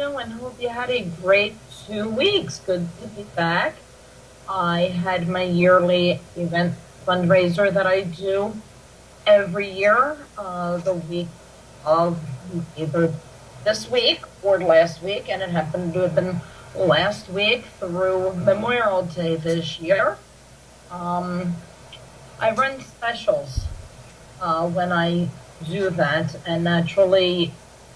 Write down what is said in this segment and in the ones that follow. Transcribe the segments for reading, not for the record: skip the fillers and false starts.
you and hope you had a great 2 weeks. Good to be back. I had my yearly event fundraiser that I do every year, the week of either this week or last week, and it happened to have been last week through Memorial Day this year. I run specials when I do that, and naturally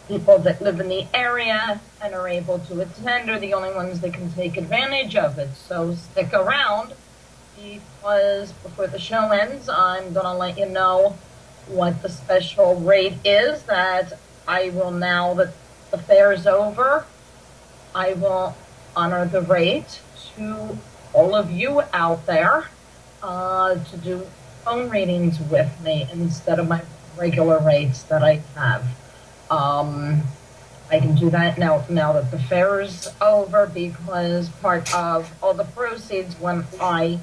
people that live in the area and are able to attend are the only ones that can take advantage of it. So stick around, because before the show ends, I'm going to let you know what the special rate is that I will, now that the fair is over, I will honor the rate to all of you out there to do phone readings with me instead of my regular rates that I have. I can do that now that the fair is over, because part of all the proceeds when I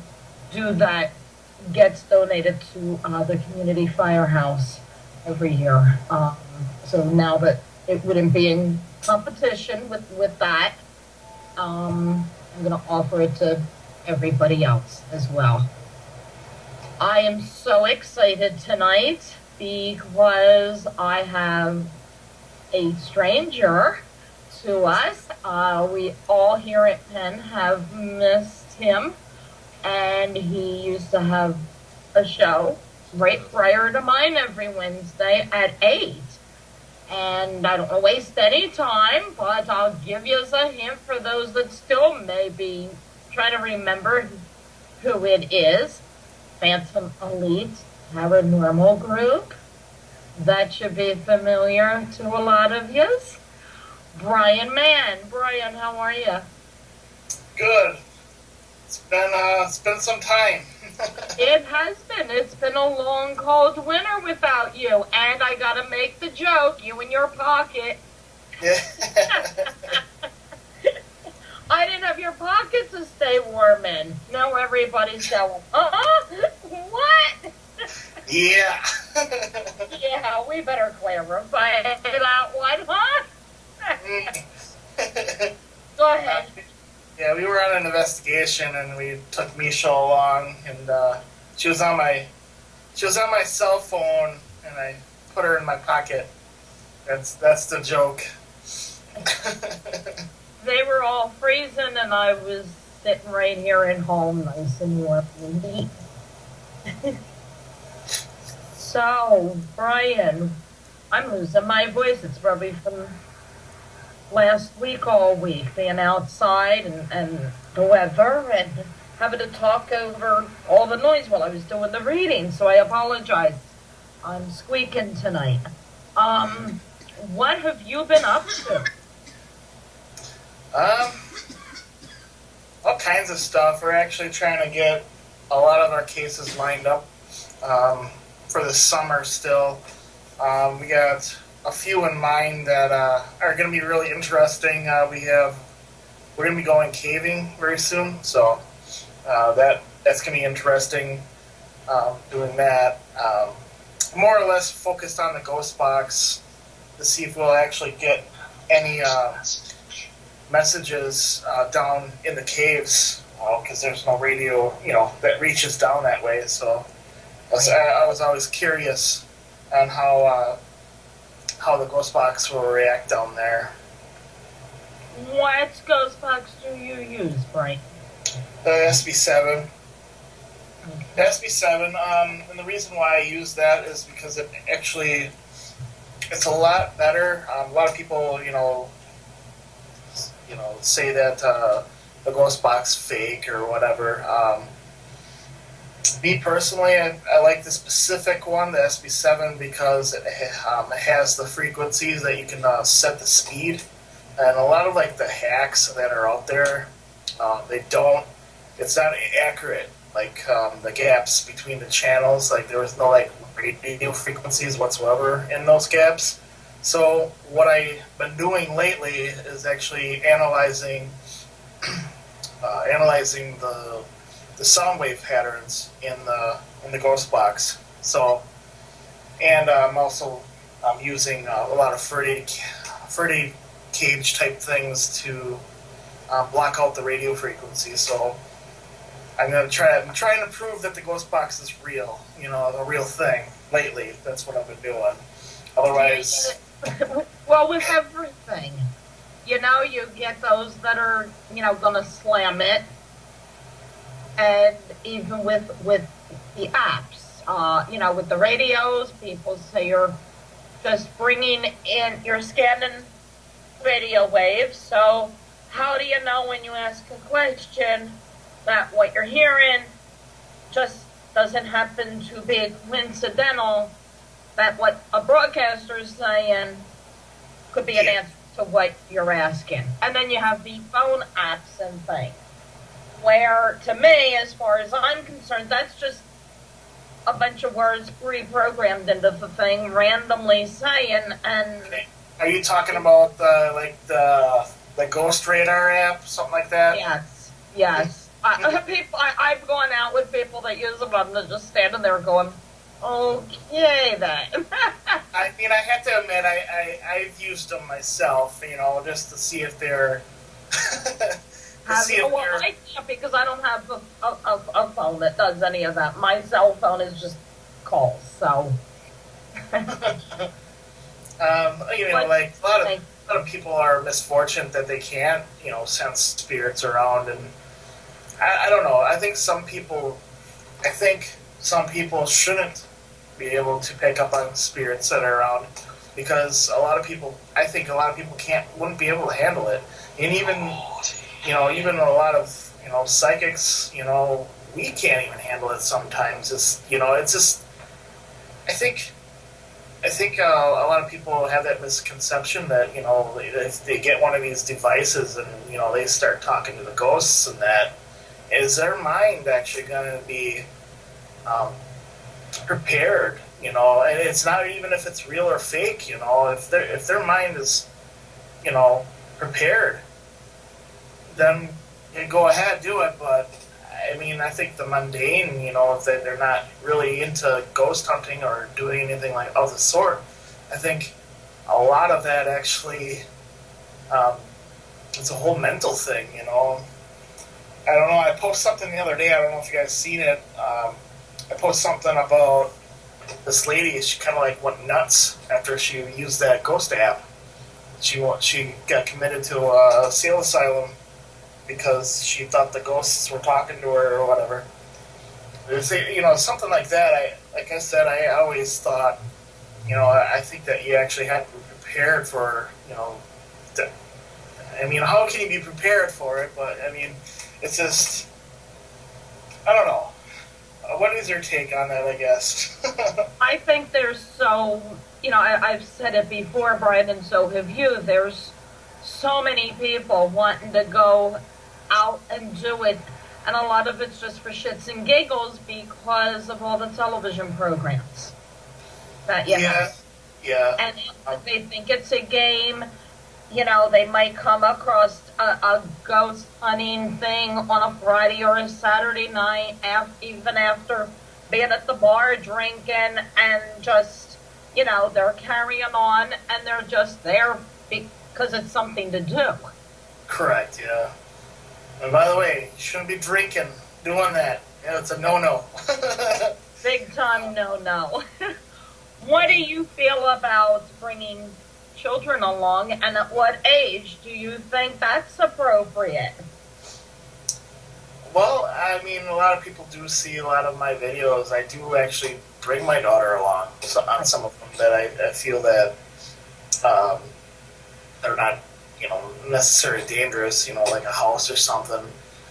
do that gets donated to the community firehouse every year. So now that it wouldn't be in competition with that, I'm going to offer it to everybody else as well. I am so excited tonight because I have a stranger to us. We all here at Penn have missed him, and he used to have a show right prior to mine every Wednesday at 8. And I don't want to waste any time, but I'll give you a hint for those that still may be trying to remember who it is. Phantom Elite Paranormal Group. That should be familiar to a lot of you. Brian Mann. Brian, how are you? Good. It's been some time. It has been. It's been a long, cold winter without you. And I got to make the joke, you in your pocket. Yeah. I didn't have your pocket to stay warm in. Now everybody's going, what? Yeah. Yeah, we better clarify that one, huh? Go ahead. Yeah, we were on an investigation, and we took Misha along, and she was on my cell phone, and I put her in my pocket. That's the joke. They were all freezing, and I was sitting right here at home, nice and warm and neat. So, Brian, I'm losing my voice. It's probably from last week all week, being outside and the weather and having to talk over all the noise while I was doing the reading, so I apologize. I'm squeaking tonight. What have you been up to? All kinds of stuff. We're actually trying to get a lot of our cases lined up for the summer still. We got a few in mind that are going to be really interesting. We're going to be going caving very soon, so that's going to be interesting. Doing that, more or less focused on the ghost box to see if we'll actually get any messages down in the caves, because there's no radio, that reaches down that way. So I was always curious on how the ghost box will react down there. What ghost box do you use, Brian? The SB7. The SB7, and the reason why I use that is because it's a lot better. A lot of people, say that the ghost box fake or whatever. Me personally, I like the specific one, the SB7, because it has the frequencies that you can set the speed. And a lot of the hacks that are out there, it's not accurate. The gaps between the channels, there was no radio frequencies whatsoever in those gaps. So what I've been doing lately is actually analyzing the sound wave patterns in the ghost box. So, and I'm using a lot of Ferdy cage type things to block out the radio frequency. So I'm trying to prove that the ghost box is real, a real thing. Lately, that's what I've been doing. Otherwise, well, with everything, you get those that are, gonna slam it, and even with the apps, with the radios, people say you're just bringing in, you're scanning radio waves. So how do you know when you ask a question that what you're hearing just doesn't happen to be coincidental, that what a broadcaster is saying could be an answer to what you're asking? And then you have the phone apps and things, where, to me, as far as I'm concerned, that's just a bunch of words pre-programmed into the thing, randomly saying. And are you talking about the Ghost Radar app, something like that? Yes. I've gone out with people that use them, and they're just standing there going, okay, then. I mean, I have to admit, I've used them myself, just to see if they're... I can't, because I don't have a phone that does any of that. My cell phone is just calls, so... a lot of people are misfortunate that they can't, sense spirits around, and I don't know. I think some people shouldn't be able to pick up on spirits that are around, because I think a lot of people wouldn't be able to handle it, and even a lot of psychics, we can't even handle it sometimes. It's just I think a lot of people have that misconception that, if they get one of these devices and, they start talking to the ghosts, and that, is their mind actually going to be prepared, and it's not even if it's real or fake, if their mind is, prepared, then go ahead, do it. But I mean, I think the mundane, if they're not really into ghost hunting or doing anything of the sort, I think a lot of that actually, it's a whole mental thing, I don't know, I posted something the other day, I don't know if you guys seen it, I posted something about this lady. She kind of went nuts after she used that ghost app. She got committed to a sale asylum because she thought the ghosts were talking to her or whatever. Something like that. Like I said, I always thought, I think that you actually have to be prepared for, how can you be prepared for it? But, it's just, I don't know. What is your take on that, I guess? I think there's I've said it before, Brian, and so have you, there's so many people wanting to go out and do it, and a lot of it's just for shits and giggles because of all the television programs that you have. Yeah. And they think it's a game. They might come across a ghost hunting thing on a Friday or a Saturday night, even after being at the bar drinking, and just, they're carrying on, and they're just there because it's something to do. Correct, yeah. And by the way, you shouldn't be doing that. It's a no-no. Big time no-no. What do you feel about bringing children along, and at what age do you think that's appropriate? Well, a lot of people do see a lot of my videos. I do actually bring my daughter along on some of them that I feel that they're not, necessarily dangerous, like a house or something,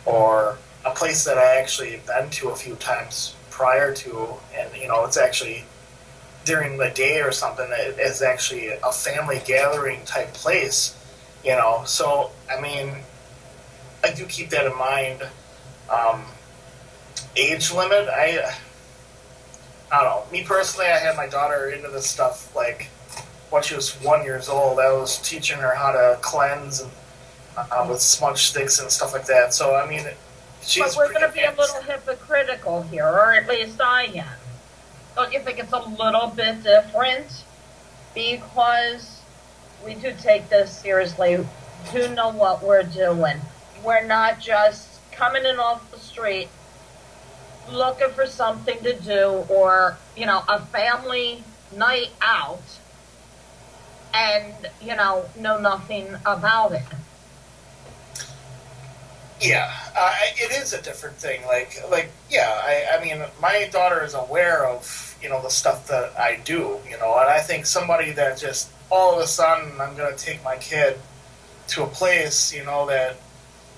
or a place that I actually been to a few times prior to, and, it's actually during the day or something. It's actually a family gathering type place, so, I do keep that in mind. Age limit, I don't know. Me personally, I had my daughter into this stuff, when she was 1 year old. I was teaching her how to cleanse and with smudge sticks and stuff like that. So, she's... But we're going to be a little hypocritical here, or at least I am. Don't you think it's a little bit different? Because we do take this seriously, do know what we're doing. We're not just coming in off the street looking for something to do, or, a family night out, and, know nothing about it. Yeah, it is a different thing. Yeah, I mean, my daughter is aware of, the stuff that I do, and I think somebody that just all of a sudden I'm going to take my kid to a place, that,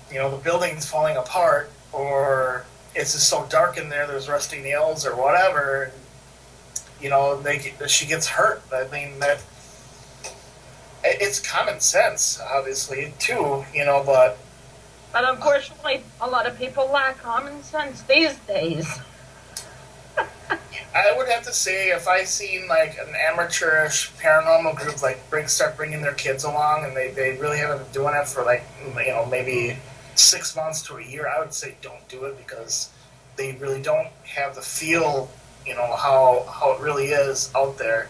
the building's falling apart, or it's just so dark in there, there's rusty nails or whatever, and, she gets hurt. I mean, it's common sense, obviously, too, but unfortunately, a lot of people lack common sense these days. I would have to say, if I seen like an amateurish paranormal group start bringing their kids along, and they really haven't been doing it for maybe 6 months to a year, I would say don't do it, because they really don't have the feel, how it really is out there.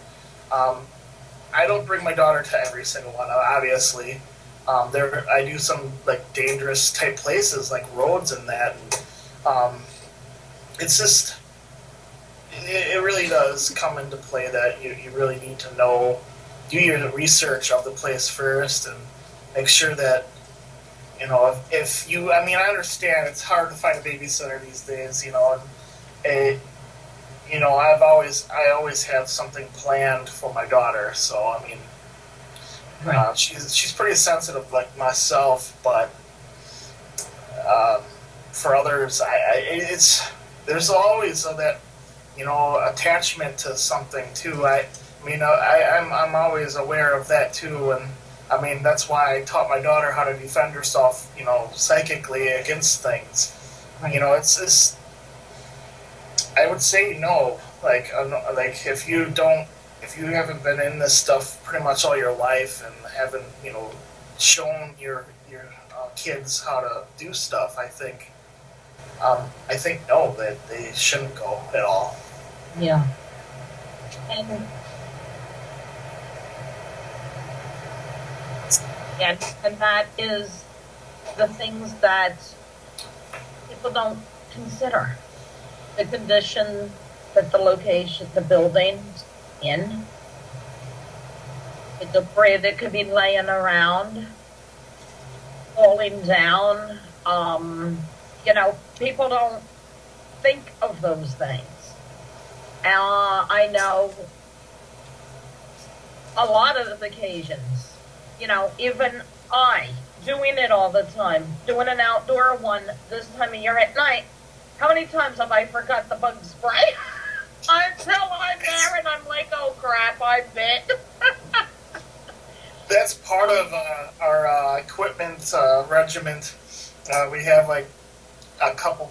I don't bring my daughter to every single one, obviously. I do some dangerous type places like roads and that, and it's just it really does come into play that you really need to do your research of the place first, and make sure that if you, I mean, I understand it's hard to find a babysitter these days, and I always have something planned for my daughter, so I mean. Right. She's pretty sensitive like myself, but for others, there's always that attachment to something too. I'm always aware of that too, and I mean that's why I taught my daughter how to defend herself, psychically against things. Right. It's I would say no, if you haven't been in this stuff pretty much all your life and haven't, shown your kids how to do stuff, I think no, that they shouldn't go at all. Yeah. And that is the things that people don't consider. The condition that the location, the building's in, the debris that could be laying around, falling down. People don't think of those things. I know a lot of occasions, even I, doing it all the time, doing an outdoor one this time of year at night, how many times have I forgot the bug spray? Until I'm there and I'm like, oh crap, I bit. That's part of our equipment regiment. We have a couple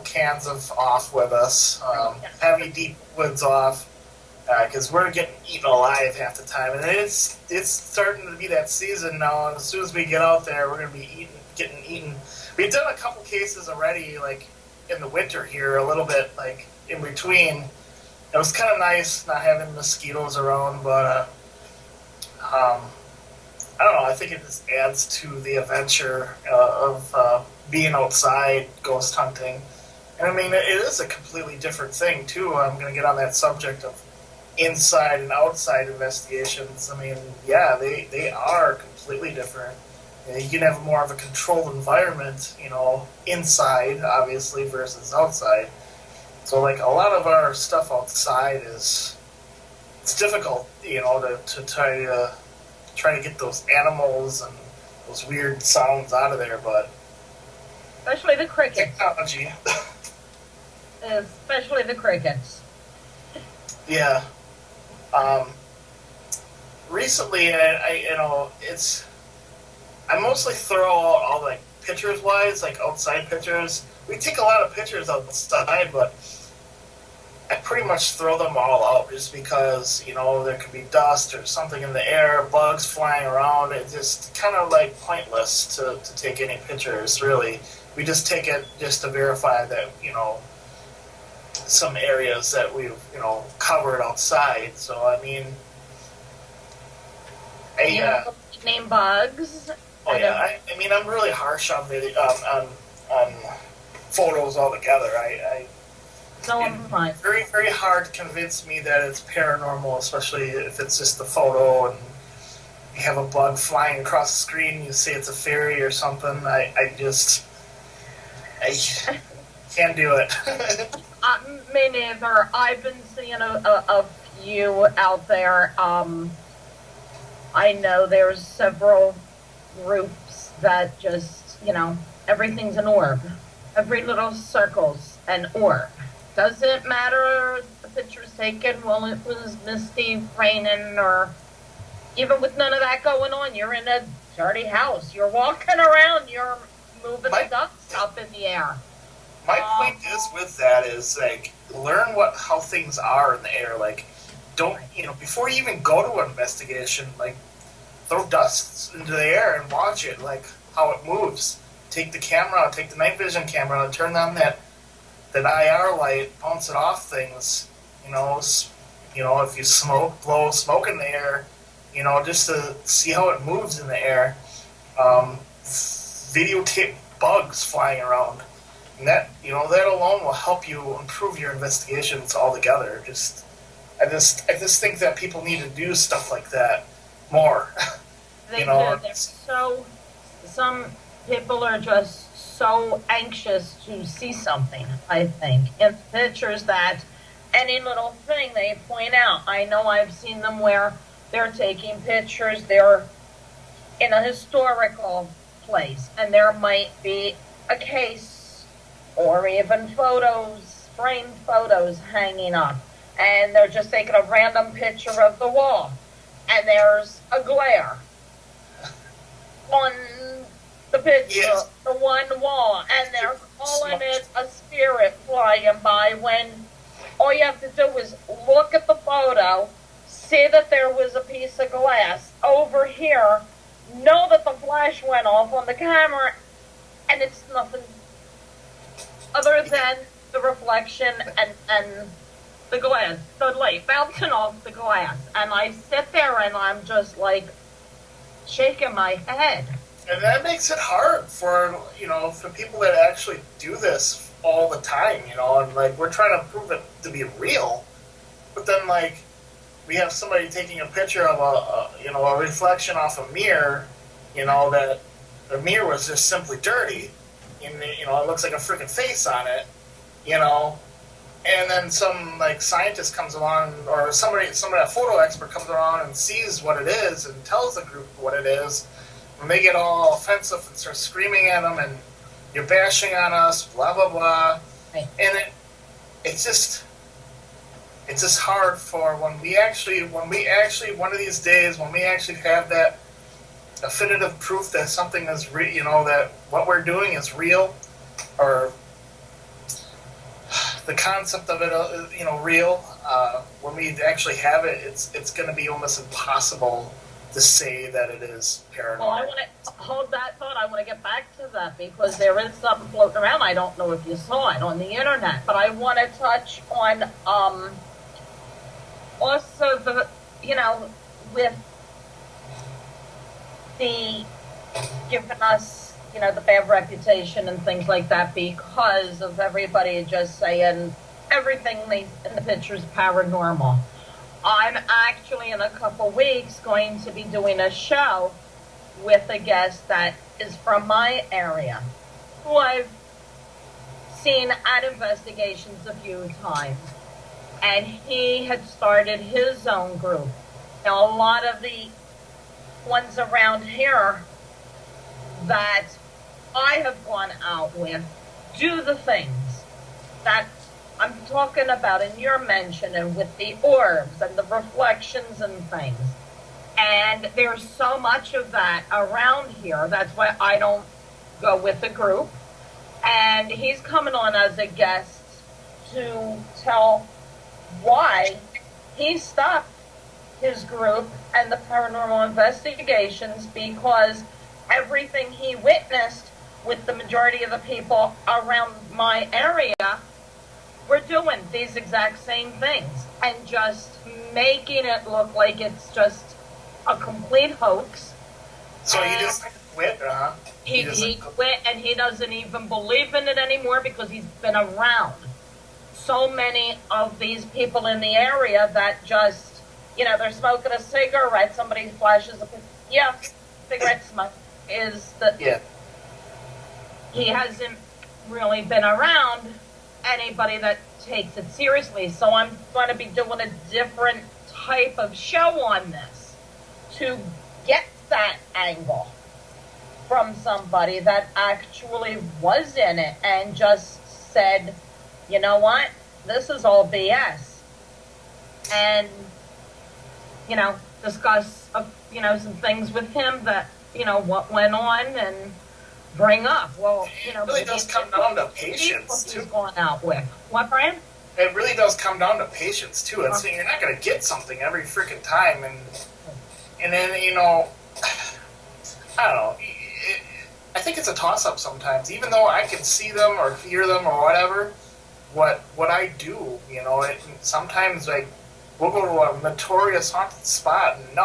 cans of off with us, heavy deep woods off, because we're getting eaten alive half the time, and it's starting to be that season now. And as soon as we get out there, we're gonna be getting eaten. We've done a couple cases already, in the winter here, a little bit in between. It was kind of nice not having mosquitoes around, but I don't know. I think it just adds to the adventure of being outside, ghost hunting. And I mean, it is a completely different thing too. I'm going to get on that subject of inside and outside investigations. I mean, yeah, they are completely different. You can have more of a controlled environment, inside, obviously, versus outside. So, a lot of our stuff outside it's difficult, to try to get those animals and those weird sounds out of there, but especially the crickets. Technology. Especially the crickets. Yeah. Recently, I mostly throw out all pictures wise, outside pictures. We take a lot of pictures outside, but I pretty much throw them all out just because, there could be dust or something in the air, bugs flying around. It's just kind of pointless to take any pictures, really. We just take it just to verify that, some areas that we've, covered outside. So, I mean, You know, name bugs. Oh yeah, I mean, I'm really harsh on video, on photos altogether. So I'm fine. Very, very hard to convince me that it's paranormal, especially if it's just a photo and you have a bug flying across the screen and you say it's a fairy or something. I can't do it. Me neither. I've been seeing a few out there. I know there's several groups that just, you know, everything's an orb. Every little circle's an orb. Doesn't matter if the picture's taken while it was misty, raining, or even with none of that going on. You're in a dirty house. You're walking around. You're moving the dust up in the air. My point is with that is, like, learn how things are in the air. Like, don't, before you even go to an investigation, like, throw dust into the air and watch it, like, how it moves. Take the camera, take the night vision camera, and turn on that IR light, bounce it off things. If you blow smoke in the air, just to see how it moves in the air. Videotape bugs flying around. And that alone will help you improve your investigations altogether. I just think that people need to do stuff like that more. They do. Some people are just so anxious to see something, I think. In pictures that any little thing they point out. I know I've seen them where they're taking pictures, they're in a historical place, and there might be a case or even photos, framed photos hanging up, and they're just taking a random picture of the wall, and there's a glare on the picture, yes, the one wall, and they're calling it a spirit flying by, when all you have to do is look at the photo, see that there was a piece of glass over here, know that the flash went off on the camera, and it's nothing other than the reflection and the glass, the light bouncing off the glass. And I sit there and I'm just like shaking my head. And that makes it hard for people that actually do this all the time, and like we're trying to prove it to be real, but then like we have somebody taking a picture of a reflection off a mirror, that the mirror was just simply dirty, and it looks like a freaking face on it, and then some like scientist comes along, or somebody, a photo expert comes along and sees what it is and tells the group what it is. And they get all offensive and start screaming at them, and you're bashing on us, blah blah blah. Right. And it's just hard for when we actually one of these days when we actually have that definitive proof that something is real, that what we're doing is real, or the concept of it, real. When we actually have it, it's going to be almost impossible to say that it is paranormal. Well, I want to hold that thought. I want to get back to that because there is something floating around. I don't know if you saw it on the internet, but I want to touch on also the with the giving us the bad reputation and things like that because of everybody just saying everything in the picture is paranormal. I'm actually in a couple weeks going to be doing a show with a guest that is from my area, who I've seen at investigations a few times, and he had started his own group. Now, a lot of the ones around here that I have gone out with do the things that I'm talking about in your mention, and with the orbs and the reflections and things. And there's so much of that around here. That's why I don't go with the group. And he's coming on as a guest to tell why he stopped his group and the paranormal investigations, because everything he witnessed with the majority of the people around my area, we're doing these exact same things and just making it look like it's just a complete hoax. So he just quit, huh? He quit, and he doesn't even believe in it anymore because he's been around so many of these people in the area that just, they're smoking a cigarette, somebody flashes a, cigarette smoke is the, he hasn't really been around anybody that takes it seriously. So I'm going to be doing a different type of show on this to get that angle from somebody that actually was in it and just said, you know what, this is all BS. And, discuss, some things with him that, what went on and bring up. Well, it really does come down to patience, too. He's going out with. What, Brian? It really does come down to patience, too. It's, you're not going to get something every freaking time. And then, I don't know. I think it's a toss-up sometimes. Even though I can see them or hear them or whatever, what I do, sometimes we'll go to a notorious haunted spot and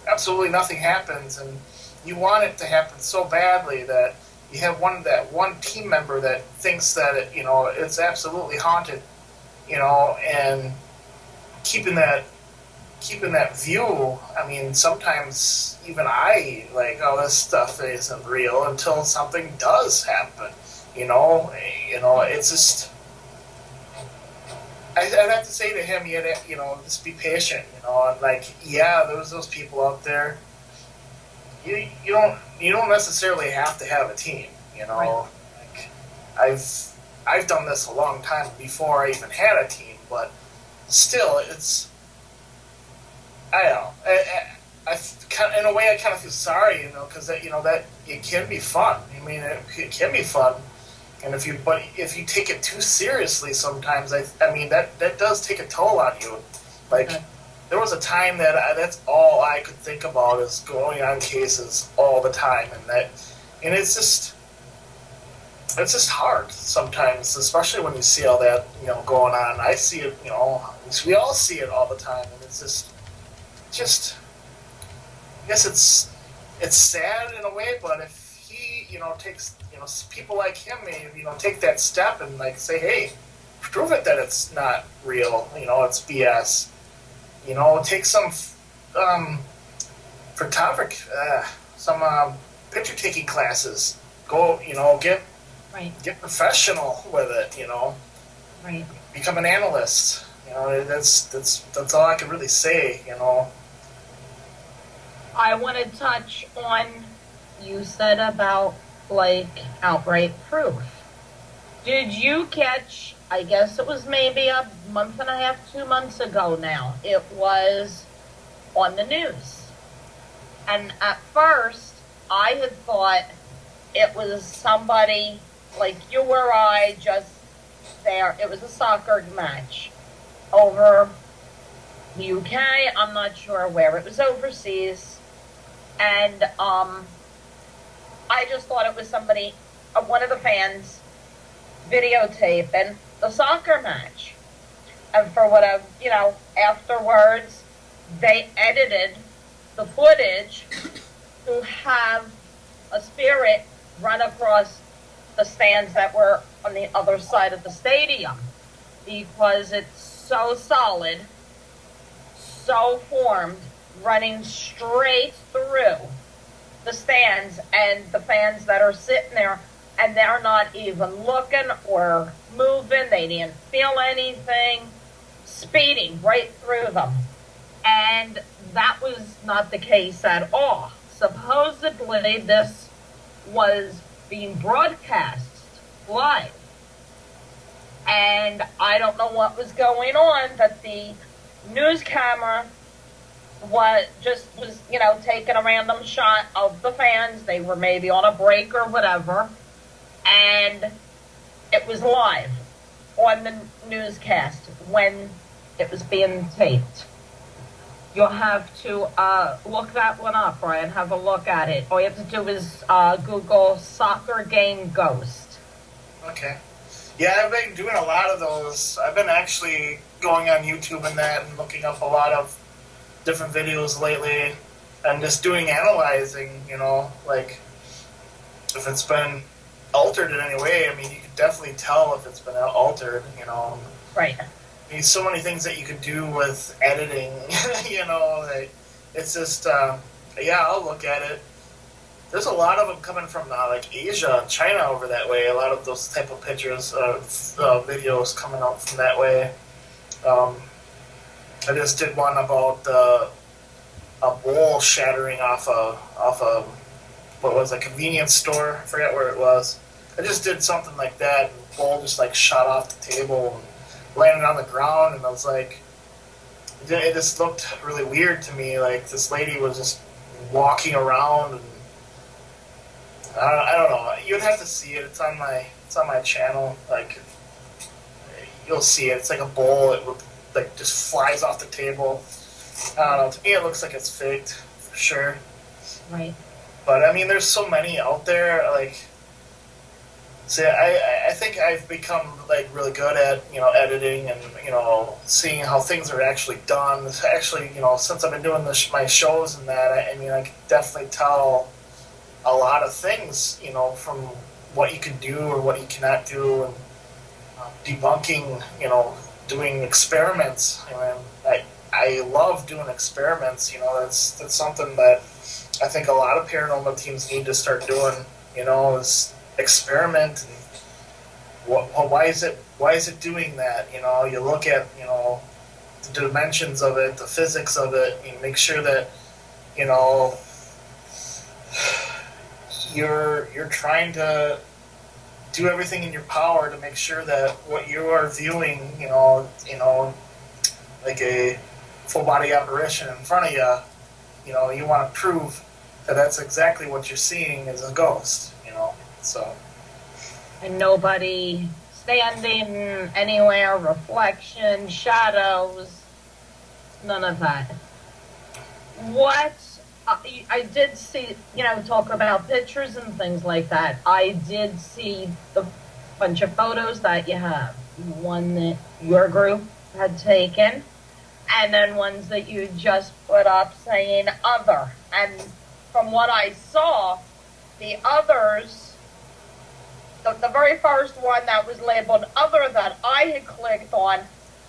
absolutely nothing happens, and you want it to happen so badly that you have one team member that thinks that it's absolutely haunted, and keeping that view. I mean, sometimes even I this stuff isn't real until something does happen. It's just. I'd have to say to him, just be patient. And there's those people out there. You don't necessarily have to have a team. Right. I've done this a long time before I even had a team, but still, it's. I don't know. In a way, I kind of feel sorry, because that it can be fun. I mean, it can be fun, and if you take it too seriously, sometimes I mean that does take a toll on you. There was a time that that's all I could think about is going on cases all the time, and it's just hard sometimes, especially when you see all that going on. I see it, we all see it all the time, and it's just I guess it's sad in a way, but if he takes people like him maybe take that step and say, hey, prove it that it's not real, it's BS, take some photography, some picture taking classes, go get professional with it, right, become an analyst, that's all I can really say, I want to touch on, you said about, outright proof. Did you catch, I guess it was maybe a month and a half, 2 months ago now, it was on the news. And at first, I had thought it was somebody like you or I just there. It was a soccer match over the UK. I'm not sure where. It was overseas. And I just thought it was somebody, one of the fans, videotaping the soccer match. And for whatever, afterwards, they edited the footage to have a spirit run across the stands that were on the other side of the stadium, because it's so solid, so formed, running straight through the stands, and the fans that are sitting there, and they're not even looking or moving, they didn't feel anything, speeding right through them. And that was not the case at all. Supposedly this was being broadcast live, and I don't know what was going on, but the news camera was taking a random shot of the fans. They were maybe on a break or whatever, and it was live on the newscast when it was being taped. You'll have to look that one up, Brian. Have a look at it. All you have to do is Google soccer game ghost. Okay. Yeah, I've been doing a lot of those. I've been actually going on YouTube and that and looking up a lot of different videos lately, and just doing analyzing, like if it's been altered in any way. I mean, you could definitely tell if it's been altered, Right. There's so many things that you could do with editing, like, it's just, yeah, I'll look at it. There's a lot of them coming from like Asia, China over that way. A lot of those type of pictures, videos coming out from that way. I just did one about a bowl shattering off a what was a convenience store. I forget where it was. I just did something like that, and the bowl just like shot off the table and landed on the ground, and I was like, it just looked really weird to me. Like this lady was just walking around, and I don't know. You'd have to see it. It's on my channel. Like you'll see it. It's like a bowl. It like just flies off the table. I don't know. To me, it looks like it's faked for sure. Right. But I mean, there's so many out there. Like, see, I think I've become like really good at editing and seeing how things are actually done. Actually, since I've been doing my shows and that, I mean, I can definitely tell a lot of things, from what you can do or what you cannot do, and debunking, doing experiments. I love doing experiments. That's something that I think a lot of paranormal teams need to start doing. Is experiment. And why is it doing that? You look at the dimensions of it, the physics of it, and make sure that you're trying to do everything in your power to make sure that what you are viewing, like a full body apparition in front of you, you want to prove that that's exactly what you're seeing is a ghost, so. And nobody standing anywhere, reflection, shadows, none of that. What I did see, talk about pictures and things like that. I did see the bunch of photos that you have. One that your group had taken, and then ones that you just put up saying other. And from what I saw, the others, the very first one that was labeled other that I had clicked on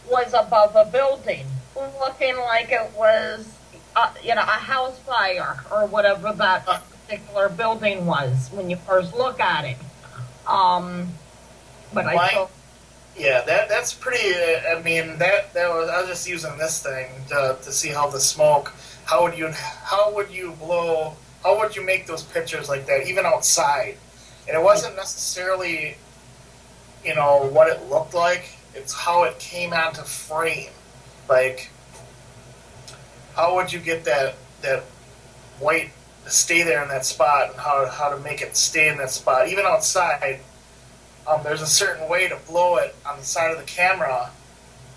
was above a building, looking like it was a house fire or whatever that particular building was when you first look at it. But I thought, yeah, that's pretty. I mean, that was. I was just using this thing to see how the smoke. How would you blow? How would you make those pictures like that, even outside? And it wasn't necessarily, what it looked like. It's how it came onto frame. Like, how would you get that white to stay there in that spot, and how to make it stay in that spot, even outside? There's a certain way to blow it on the side of the camera.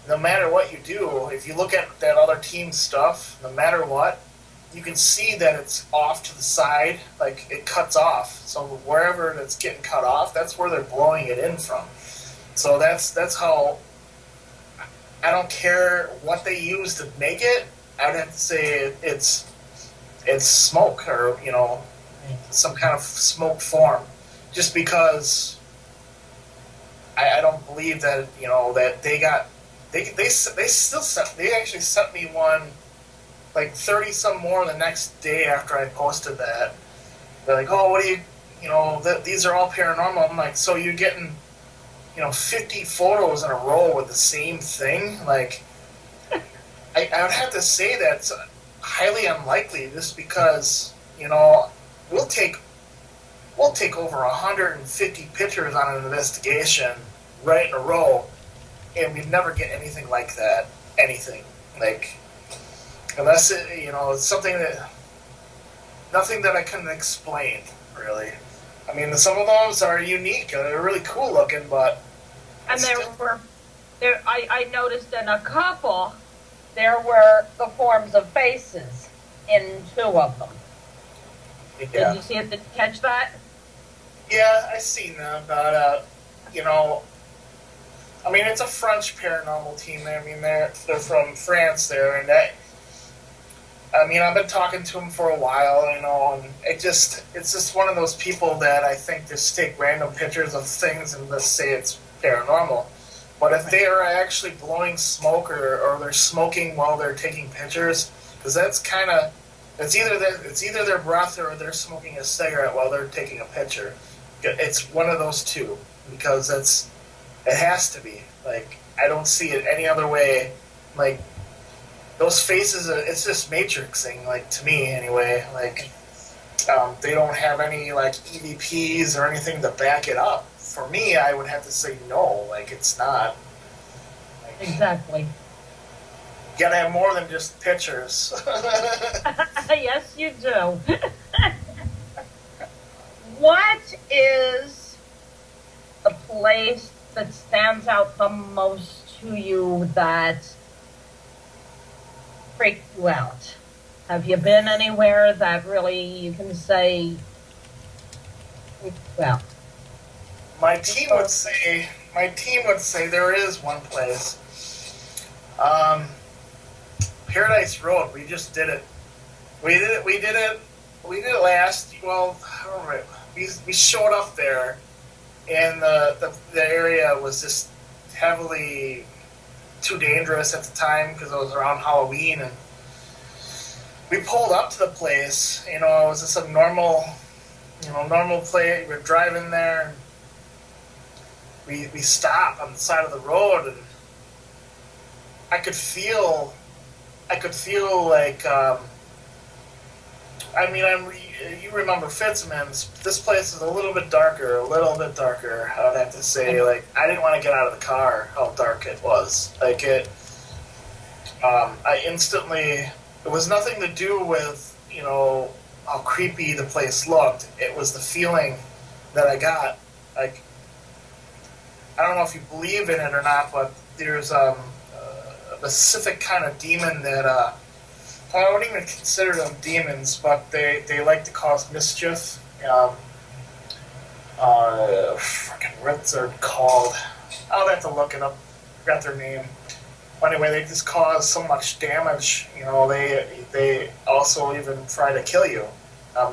No matter what you do, if you look at that other team's stuff, no matter what, you can see that it's off to the side, like it cuts off. So wherever it's getting cut off, that's where they're blowing it in from. So that's how. I don't care what they use to make it. I'd have to say it's smoke, or some kind of smoke form, just because I don't believe that that they actually sent me one like 30 some more the next day after I posted that. They're like, oh, what do you these are all paranormal. I'm like, so you're getting 50 photos in a row with the same thing? Like, I would have to say that's highly unlikely, just because we'll take over 150 pictures on an investigation right in a row, and we'd never get anything like that. Anything like, unless it's something nothing that I couldn't explain, really. I mean, some of those are unique. They're really cool looking, but and I noticed in a couple there were the forms of faces in 2 of them. Yeah. Did you see it? Did you catch that? Yeah, I seen that, but I mean, it's a French paranormal team. I mean, they're from France there, and I mean, I've been talking to him for a while, you know, and it's just one of those people that I think just take random pictures of things and just say it's paranormal. But if they are actually blowing smoke or they're smoking while they're taking pictures, because that's kind of it's either their breath or they're smoking a cigarette while they're taking a picture. It's one of those two because it has to be. Like I don't see it any other way. Like those faces, it's just matrixing. Like to me, anyway. Like they don't have any like EVPs or anything to back it up. For me, I would have to say no. Like it's not. Like, Exactly. you gotta have more than just pictures. Yes, you do. What is a place that stands out the most to you that freaked you out? Have you been anywhere that really you can say freaked you out? My team would say there is one place. Paradise Road. We just did it. We did it last. Well, I don't remember. We showed up there, and the area was just heavily too dangerous at the time because it was around Halloween, and we pulled up to the place. You know, it was just a normal place. We're driving there. And we stopped on the side of the road, and I could feel like. I mean, you remember Fitzman's. This place is a little bit darker. I would have to say, like, I didn't want to get out of the car. How dark it was. Like it. I instantly. It was nothing to do with how creepy the place looked. It was the feeling that I got. Like, I don't know if you believe in it or not, but there's a specific kind of demon that. I wouldn't even consider them demons, but they like to cause mischief. What's they're called? I'll have to look it up. Forgot their name. But anyway, they just cause so much damage. You know, they also even try to kill you. I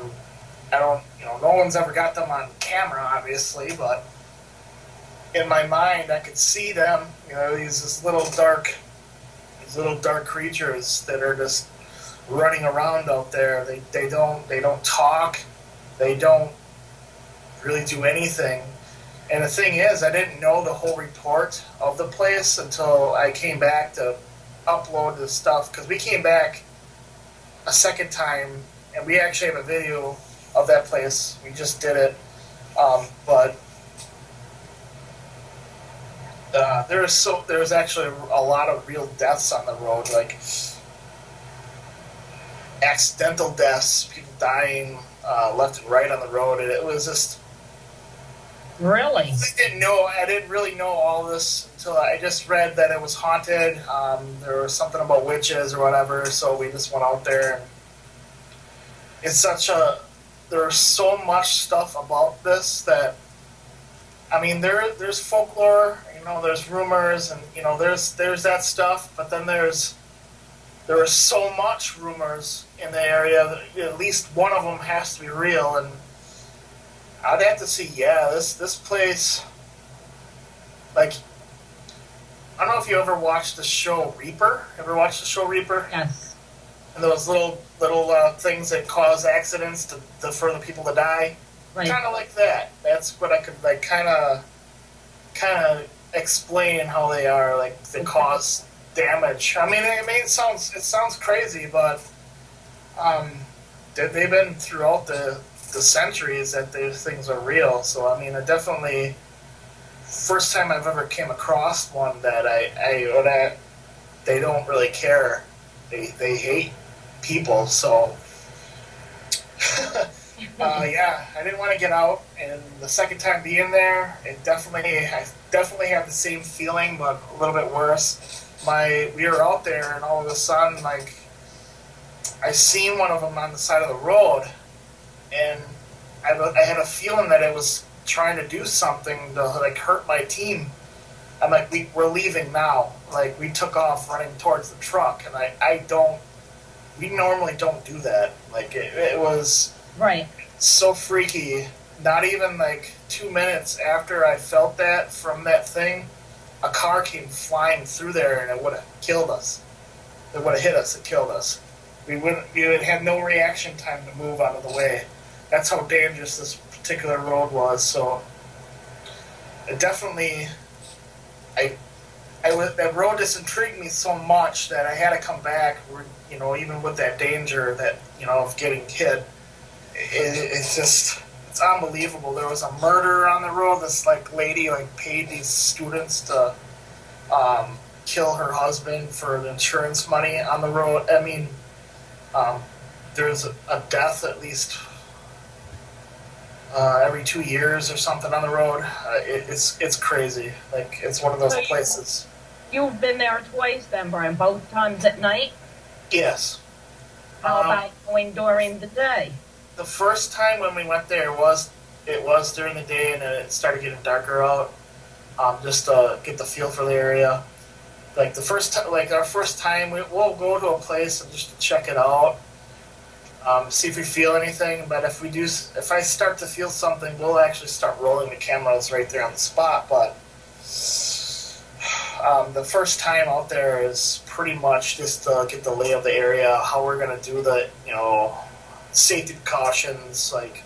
don't. No one's ever got them on camera, obviously, but in my mind, I could see them. These little dark creatures that are just running around out there. They don't talk. They don't really do anything. And the thing is, I didn't know the whole report of the place until I came back to upload the stuff, because we came back a second time and we actually have a video of that place. We just did it, but there was actually a lot of real deaths on the road, like accidental deaths, people dying left and right on the road, and it was just Really? I didn't really know all this until I just read that it was haunted. There was something about witches or whatever, so we just went out there. And it's there's so much stuff about this that, I mean, there's folklore, there's rumors, and there's that stuff, but then there are so much rumors in the area that at least one of them has to be real, and I'd have to see, this place, like, I don't know if you ever watched the show Reaper. Ever watched the show Reaper? Yes. And those little things that cause accidents for the people to die? Right. Kind of like that. That's what I could, like, kind of explain how they are, like, they cause damage. I mean, it sounds crazy, but they've been throughout the centuries that these things are real. So I mean, it definitely first time I've ever came across one that they don't really care. They hate people. So I didn't want to get out, and the second time being there, I definitely had the same feeling, but a little bit worse. We were out there, and all of a sudden, like, I seen one of them on the side of the road, and I had a feeling that it was trying to do something to, like, hurt my team. I'm like, we're leaving now. Like, we took off running towards the truck, and I don't we normally don't do that. Like, it was Right. so freaky. Not even like 2 minutes after I felt that from that thing, a car came flying through there and it would have killed us. It would have hit us and killed us. We would have no reaction time to move out of the way. That's how dangerous this particular road was. So it definitely, that road just intrigued me so much that I had to come back. You know, even with that danger that, you know, of getting hit, it's just, it's unbelievable. There was a murder on the road. This like lady like paid these students to kill her husband for the insurance money on the road. I mean, there's a death at least every 2 years or something on the road. It's crazy. Like, it's one of those places. You've been there twice then, Brian, both times at night? Yes. How about going during the day? The first time when we went there was during the day, and then it started getting darker out. Just to get the feel for the area. Like our first time, we'll go to a place and just check it out, see if we feel anything. But if I start to feel something, we'll actually start rolling the cameras right there on the spot. But the first time out there is pretty much just to get the lay of the area, how we're gonna do the, you know, safety precautions. Like,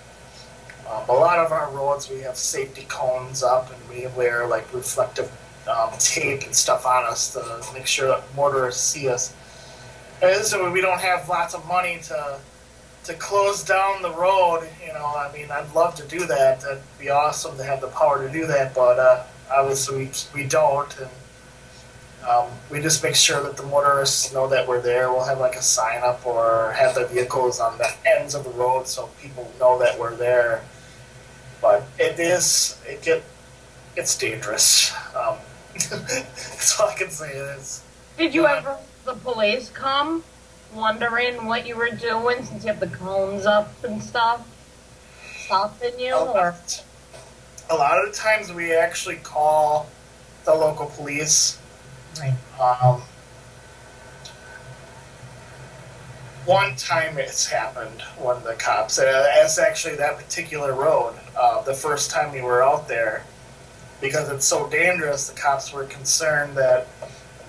a lot of our roads, we have safety cones up, and we wear like reflective tape and stuff on us to make sure that motorists see us. And so we don't have lots of money to close down the road. You know, I mean, I'd love to do that. That'd be awesome to have the power to do that, but obviously we don't. And we just make sure that the motorists know that we're there. We'll have like a sign up or have the vehicles on the ends of the road so people know that we're there. But it's dangerous. That's all I can say. Did you ever, the police come wondering what you were doing since you have the cones up and stuff? Stopping you? Or? A lot of the times we actually call the local police. Right. One time it's happened when the cops, it's actually that particular road, the first time we were out there, because it's so dangerous, the cops were concerned that,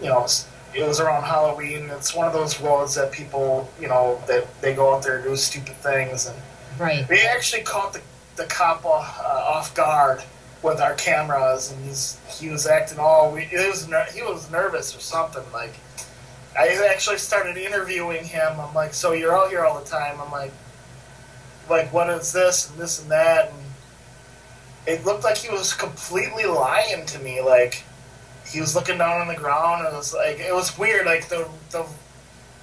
you know, it was around Halloween. It's one of those roads that people, you know, that they go out there and do stupid things. And right. We actually caught the cop off guard with our cameras, and he was acting he was nervous or something. Like, I actually started interviewing him. I'm like, so you're out here all the time? I'm like, what is this and this and that? And it looked like he was completely lying to me. Like, he was looking down on the ground, and it was weird. Like,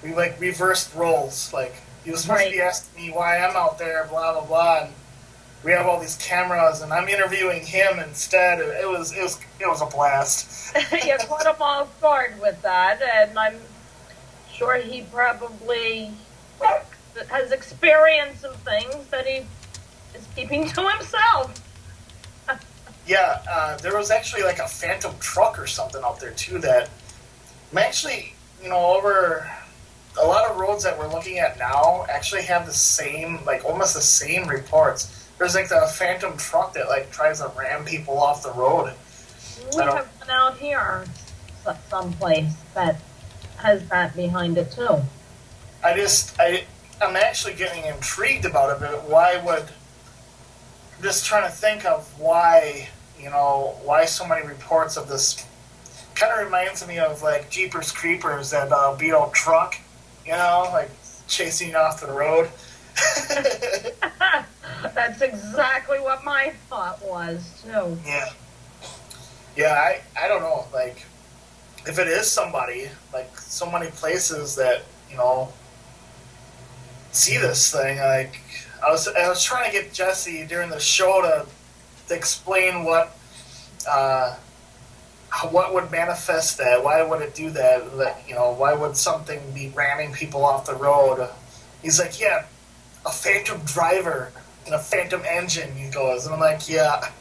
we like reversed roles. Like, he was supposed to be asking me why I'm out there, blah blah blah, and we have all these cameras, and I'm interviewing him instead. It was a blast. You caught him off guard with that, and I'm sure he probably has experience of things that he is keeping to himself. Yeah, there was actually like a phantom truck or something out there too that I'm actually, you know, over a lot of roads that we're looking at now actually have the same, like almost the same reports. There's like the phantom truck that like tries to ram people off the road. We have one out here someplace that has that behind it too. I'm actually getting intrigued about it, but just trying to think of why so many reports of this. Kind of reminds me of like Jeepers Creepers, that beat up truck, you know, like chasing you off the road. That's exactly what my thought was too. Yeah, I don't know, like, if it is somebody, like, so many places that, you know, see this thing. Like, I was trying to get Jesse during the show to explain what would manifest that. Why would it do that? Like, you know, why would something be ramming people off the road? He's like, yeah, a phantom driver and a phantom engine, he goes. And I'm like, yeah,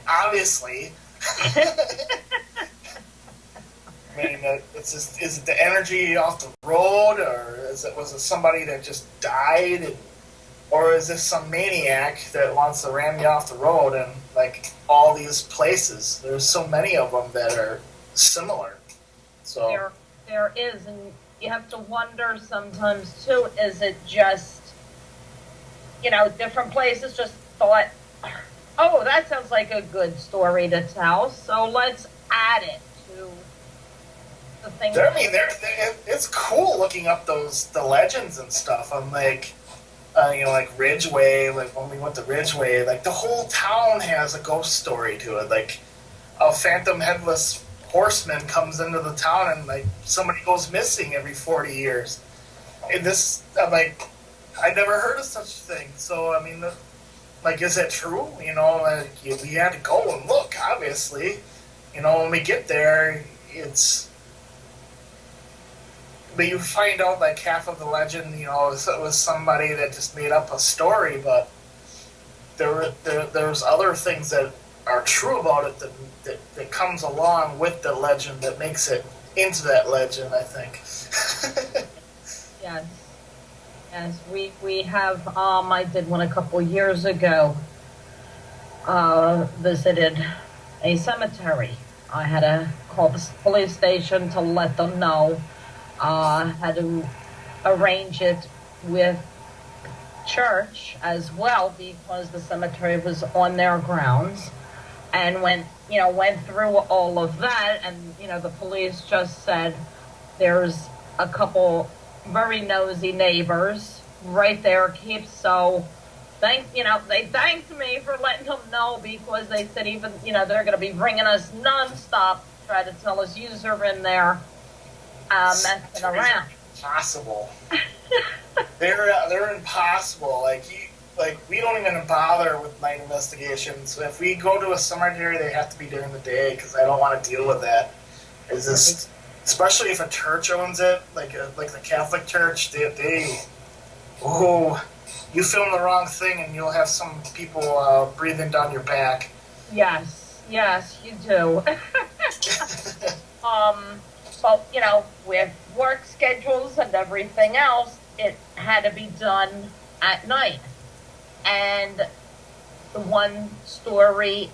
obviously. mean, it's just, is it the energy off the road, or was it somebody that just died, or is this some maniac that wants to ram you off the road? And like all these places, there's so many of them that are similar. So there is, and you have to wonder sometimes too. Is it just, different places just thought, oh, that sounds like a good story to tell, so let's add it to the thing. I mean, it's cool looking up the legends and stuff. I'm like, like Ridgeway, like when we went to Ridgeway, like the whole town has a ghost story to it. Like a phantom headless horseman comes into the town and like somebody goes missing every 40 years. And I'm like, I never heard of such a thing. So, I mean, like, is it true? Like, we had to go and look, obviously. When we get there, but you find out like half of the legend, it was somebody that just made up a story, but there's other things that are true about it that comes along with the legend that makes it into that legend, I think. Yes, we have, I did one a couple years ago, visited a cemetery. I had to call the police station to let them know. Had to arrange it with church as well because the cemetery was on their grounds, and went through all of that, and the police just said there's a couple very nosy neighbors right there, so they thanked me for letting them know, because they said even they're going to be bringing us nonstop, try to tell us you're in there messing around. Impossible. They're impossible. Like we don't even bother with night investigations. If we go to a cemetery, they have to be during the day because I don't want to deal with that. It's just, especially if a church owns it, like the Catholic Church, you film the wrong thing and you'll have some people breathing down your back. Yes, you do. But, with work schedules and everything else, it had to be done at night. And the one story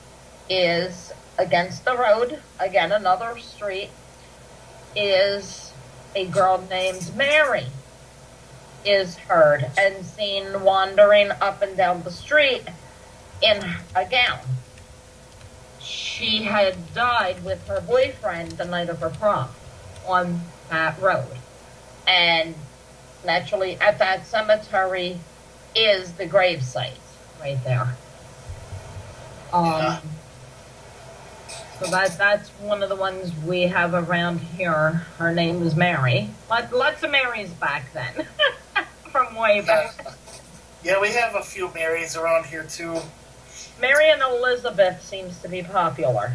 is against the road, again, another street, is a girl named Mary is heard and seen wandering up and down the street in a gown. She had died with her boyfriend the night of her prom on that road. And naturally, at that cemetery is the gravesite right there. So that's one of the ones we have around here. Her name is Mary. Lots of Marys back then, from way back. Yeah, we have a few Marys around here too. Mary and Elizabeth seems to be popular.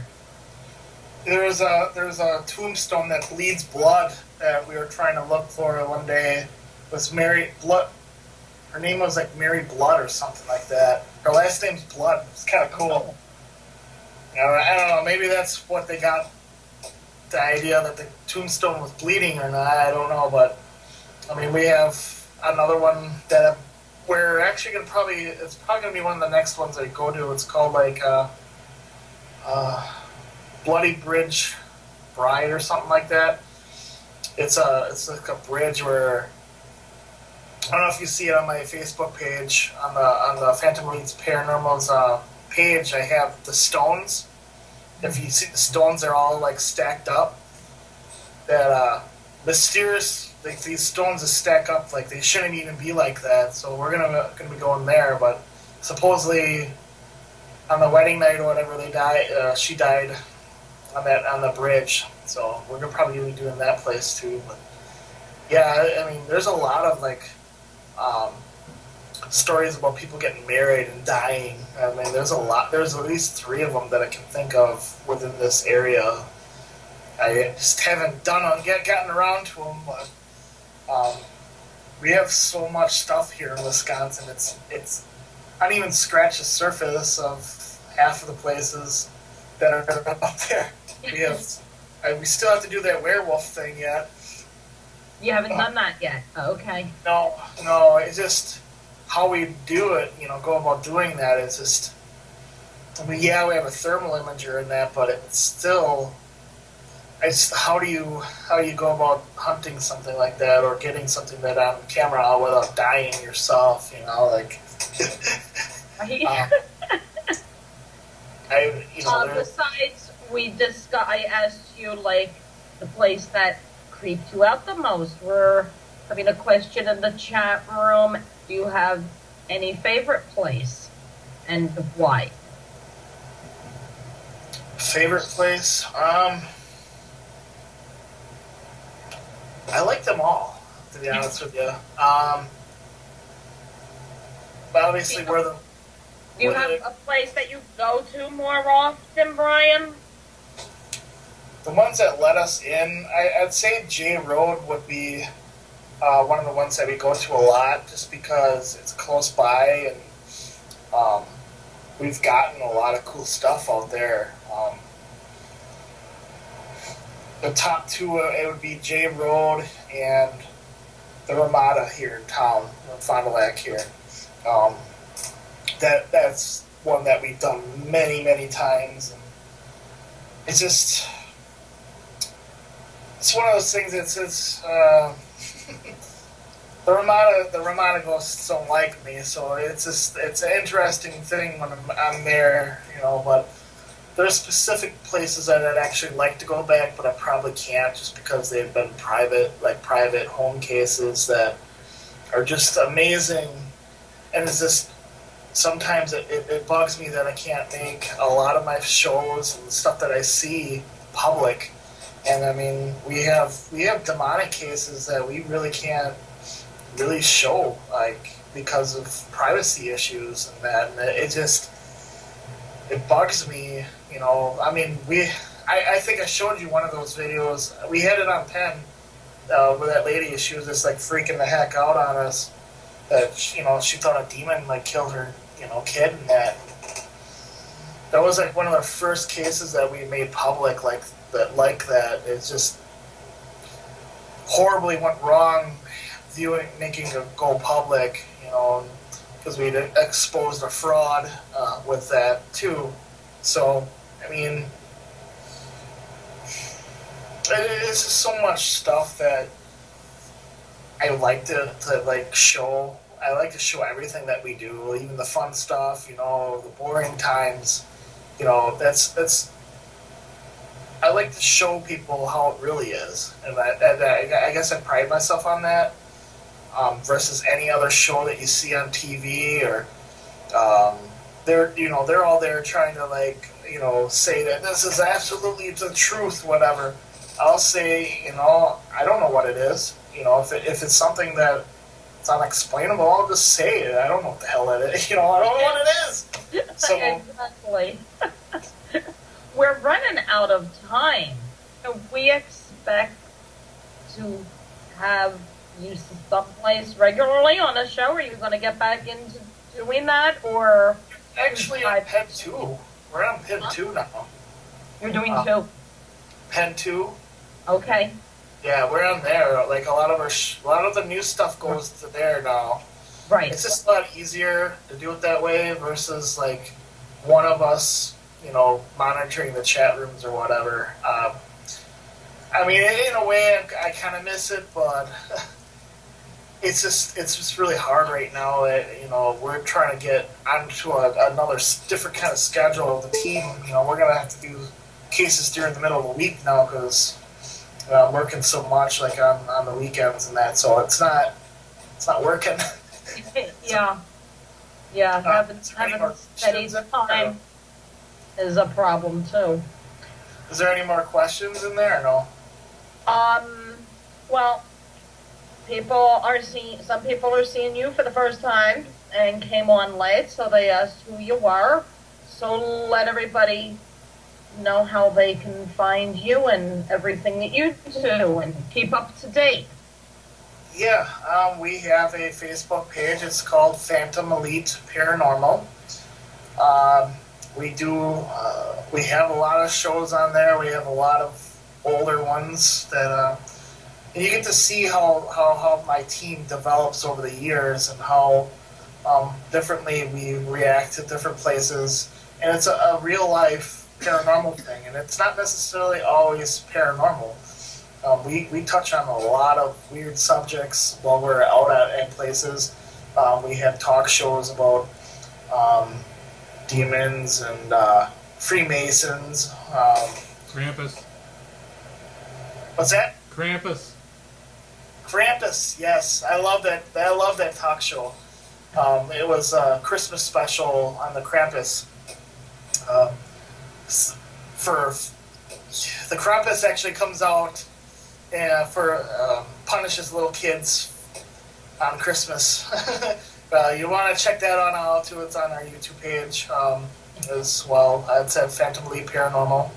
There's a tombstone that bleeds blood that we were trying to look for one day. It was Mary Blood. Her name was like Mary Blood or something like that. Her last name's Blood. It's kind of cool. I don't know. Maybe that's what they got, the idea that the tombstone was bleeding or not. I don't know, but I mean, we have another one that we're actually gonna it's probably gonna be one of the next ones I go to. It's called like Bloody Bridge Bride or something like that. It's like a bridge where, I don't know if you see it on my Facebook page, on the Phantom Elite Paranormal's page. I have the stones. If you see the stones, they're all like stacked up. That mysterious, like these stones that stack up, like they shouldn't even be like that. So we're gonna be going there. But supposedly on the wedding night or whatever, she died on the bridge. So we're gonna probably be doing that place too. But yeah, I mean, there's a lot of like stories about people getting married and dying. I mean, there's a lot. There's at least 3 of them that I can think of within this area. I just haven't gotten around to them, but we have so much stuff here in Wisconsin. It's I don't even scratch the surface of half of the places that are out there. We have We still have to do that werewolf thing yet. You haven't done that yet. Okay. No, it's just how we do it, go about doing that. It's just, we have a thermal imager in that, but it's still, how do you go about hunting something like that or getting something that on camera without dying yourself, like. Besides, I asked you, like, the place that creeped you out the most. We're having a question in the chat room. Do you have any favorite place, and why? Favorite place? I like them all, to be honest with you. But obviously, Do you have a place that you go to more often, Brian? The ones that let us in, I'd say J Road would be one of the ones that we go to a lot, just because it's close by and we've gotten a lot of cool stuff out there. The top two, it would be J Road and the Ramada here in town, Fond du Lac here. That's one that we've done many, many times. And it's one of those things that's the Ramada ghosts don't like me, so it's an interesting thing when I'm there, but there's specific places that I'd actually like to go back, but I probably can't just because they've been private home cases that are just amazing. And it's just, sometimes it bugs me that I can't make a lot of my shows and stuff that I see public. And I mean, we have demonic cases that we really can't really show, like, because of privacy issues and that. And it bugs me, I mean, I think I showed you one of those videos. We had it on Pen, where that lady, she was just like freaking the heck out on us. That she thought a demon like killed her, kid, and that was like one of the first cases that we made public like that. It just horribly went wrong, making it go public, because we'd exposed a fraud with that too. So I mean, it's just so much stuff that I like to show. I like to show everything that we do, even the fun stuff, the boring times. That's. I like to show people how it really is, and I guess I pride myself on that. Versus any other show that you see on TV, or they're all there trying to say that this is absolutely the truth, whatever. I'll say, I don't know what it is. If it's something that it's unexplainable, I'll just say it. I don't know what the hell it is. I don't know what it is. So exactly. We're running out of time. We expect to have you someplace regularly on a show. Are you going to get back into doing that, or actually on Pen 2? We're on Pen 2 now. You're doing 2. Pen 2. Okay. Yeah, we're on there. Like a lot of the new stuff goes to there now. Right. It's just a lot easier to do it that way versus like one of us, monitoring the chat rooms or whatever. I mean, in a way, I kind of miss it, but it's just really hard right now. That, we're trying to get onto another different kind of schedule of the team. We're gonna have to do cases during the middle of the week now because I'm working so much, like on the weekends and that. So it's not working. Yeah. Having steady time is a problem too. Is there any more questions in there or no? Well, some people are seeing you for the first time and came on late, so they asked who you were. So let everybody know how they can find you and everything that you do and keep up to date. Yeah, we have a Facebook page. It's called Phantom Elite Paranormal. We have a lot of shows on there. We have a lot of older ones that and you get to see how my team develops over the years and how differently we react to different places. And it's a real life paranormal thing, and it's not necessarily always paranormal. We touch on a lot of weird subjects while we're out at places. We have talk shows about demons and Freemasons. Krampus. What's that? Krampus. Krampus, yes, I love that. I love that talk show. It was a Christmas special on the Krampus. For the Krampus actually comes out punishes little kids on Christmas. You want to check that out too. It's on our YouTube page as well. It's at Phantom Elite Paranormal.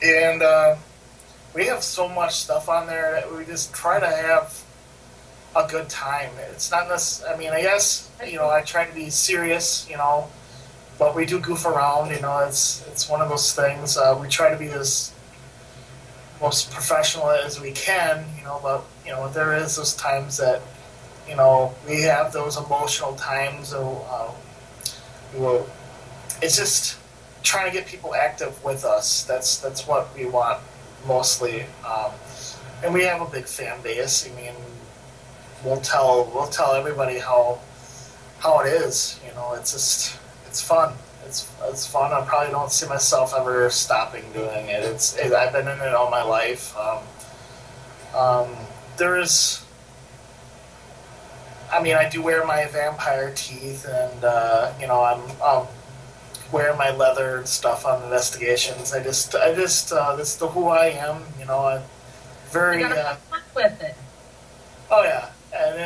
And we have so much stuff on there that we just try to have a good time. It's not necessarily, I mean, I guess, I try to be serious, but we do goof around, it's one of those things. We try to be as most professional as we can, but, there is those times that, we have those emotional times. It's just trying to get people active with us. That's what we want mostly. And we have a big fan base. I mean, we'll tell everybody how it is. It's fun. It's fun. I probably don't see myself ever stopping doing it. I've been in it all my life. I do wear my vampire teeth, and I'm wearing my leather and stuff on investigations. That's who I am. I'm very. You gotta have fun with it. Oh yeah, and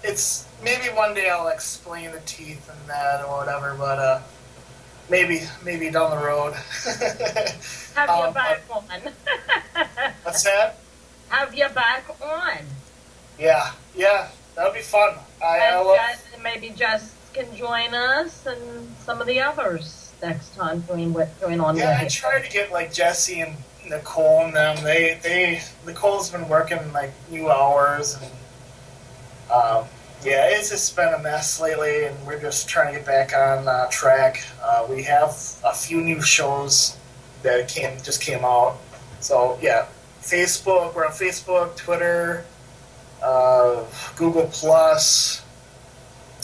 it's maybe one day I'll explain the teeth and that or whatever, but maybe down the road. Have you back on? What's that? Have you back on? Yeah, that would be fun. Maybe Jess can join us and some of the others next time going on. Yeah, I tried to get like Jesse and Nicole and them. Nicole's been working like new hours, and it's just been a mess lately, and we're just trying to get back on track. We have a few new shows that just came out. So yeah, Facebook. We're on Facebook, Twitter, Google Plus.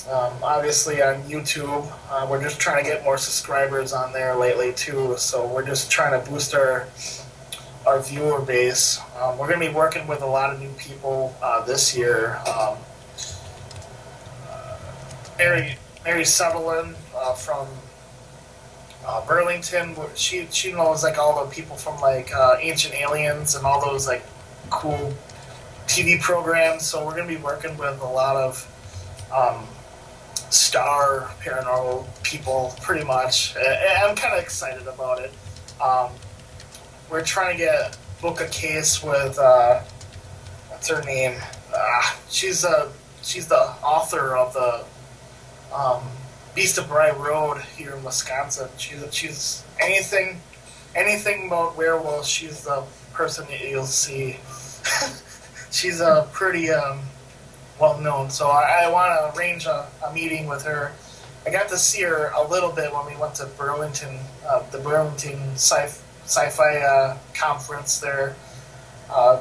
Obviously on YouTube. We're just trying to get more subscribers on there lately too. So we're just trying to boost our viewer base. We're going to be working with a lot of new people this year. Mary Sutherland from Burlington. She knows like all the people from like Ancient Aliens and all those like cool TV programs. So we're going to be working with a lot of star paranormal people, pretty much. And I'm kind of excited about it. We're trying to book a case with what's her name? She's the author of the Beast of Bray Road here in Wisconsin. She's anything about werewolves. She's the person that you'll see. She's a pretty well known. So I want to arrange a meeting with her. I got to see her a little bit when we went to Burlington, the Burlington sci-fi conference there. I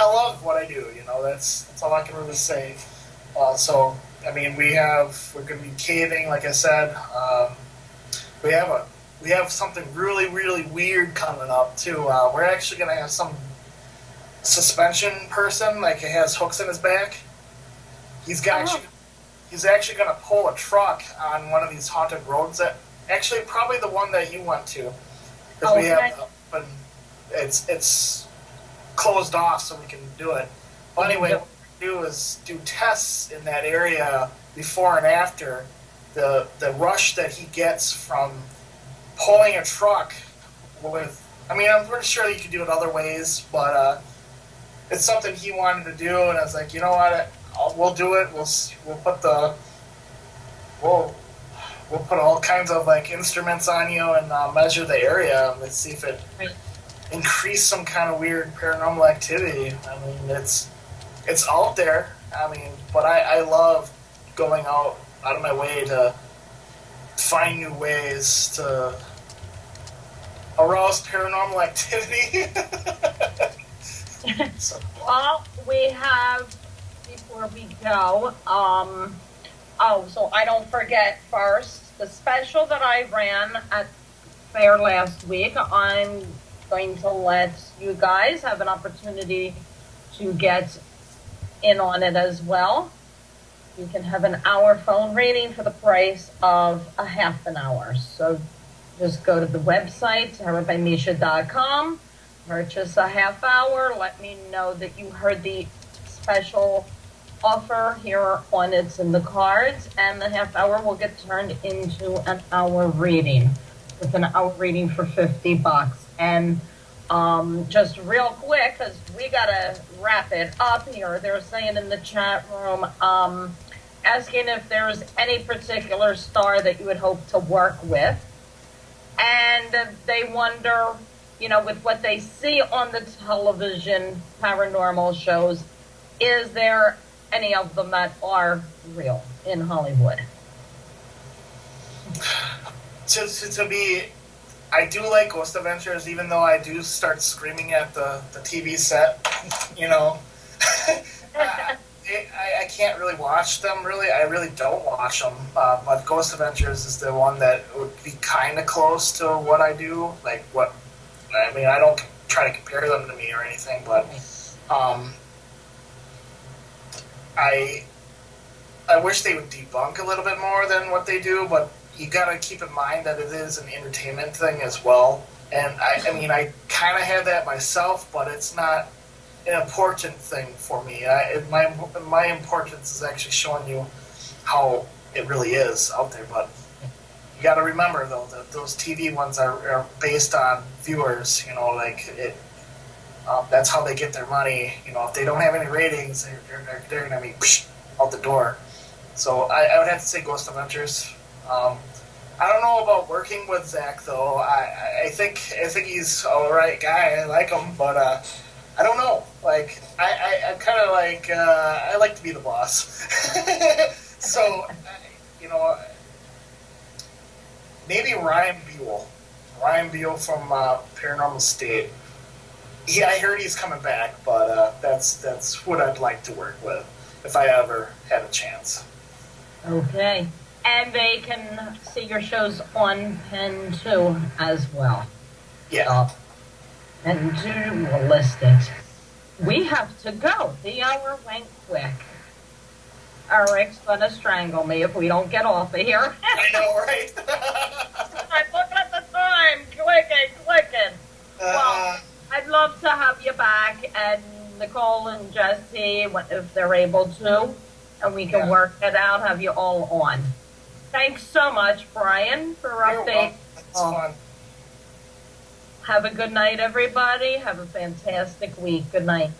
love what I do. That's all I can really say. So I mean, we're going to be caving, like I said. We have something really, really weird coming up too. We're actually going to have some suspension person, like he has hooks in his back. He's actually going to pull a truck on one of these haunted roads. That actually probably the one that you went to, because we have, but it's closed off, so we can do it. But anyway, what we do is do tests in that area before and after. The rush that he gets from pulling a truck with, I'm pretty sure you could do it other ways, but it's something he wanted to do, and I was like, you know what, we'll do it. We'll we'll put all kinds of like instruments on you and measure the area. Let's see if it increased some kind of weird paranormal activity. I mean, it's out there. I mean, but I love going out of my way to find new ways to arouse paranormal activity. So. Well, we have, before we go, so I don't forget first, the special that I ran at Fair last week, I'm going to let you guys have an opportunity to get in on it as well. You can have an hour phone reading for the price of a half an hour. So just go to the website, terrorbymesha.com, purchase a half hour, let me know that you heard the special offer here on It's in the Cards, and the half hour will get turned into an hour reading, with an hour reading for $50. And just real quick, because we got to wrap it up here, they're saying in the chat room, asking if there's any particular star that you would hope to work with. And they wonder, you know, with what they see on the television paranormal shows, is there any of them that are real in Hollywood? To be, I do like Ghost Adventures, even though I do start screaming at the TV set, you know. I can't really watch them, really. I really don't watch them. But Ghost Adventures is the one that would be kind of close to what I do. Like, what, I mean, I don't try to compare them to me or anything, but I wish they would debunk a little bit more than what they do, but you got to keep in mind that it is an entertainment thing as well. And I mean, I kind of have that myself, but it's not an important thing for me. My importance is actually showing you how it really is out there. But you got to remember, though, that those TV ones are based on viewers. You know, like it. That's how they get their money. You know, if they don't have any ratings, they're going to be out the door. So I would have to say Ghost Adventures. I don't know about working with Zach, though. I think he's all right guy. I like him, but I don't know. Like I'm kind of like I like to be the boss. So you know, maybe Ryan Buell from Paranormal State. Yeah, I heard he's coming back, but that's what I'd like to work with if I ever had a chance. Okay. And they can see your shows on PEN 2 as well. Yeah. PEN 2 will list it. We have to go. The hour went quick. Eric's going to strangle me if we don't get off of here. I know, right? I'm looking at the time. Clicking. Well, I'd love to have you back, and Nicole and Jesse, if they're able to, and we can work it out, have you all on. Thanks so much, Brian, for updating. It's fun. Have a good night, everybody. Have a fantastic week. Good night.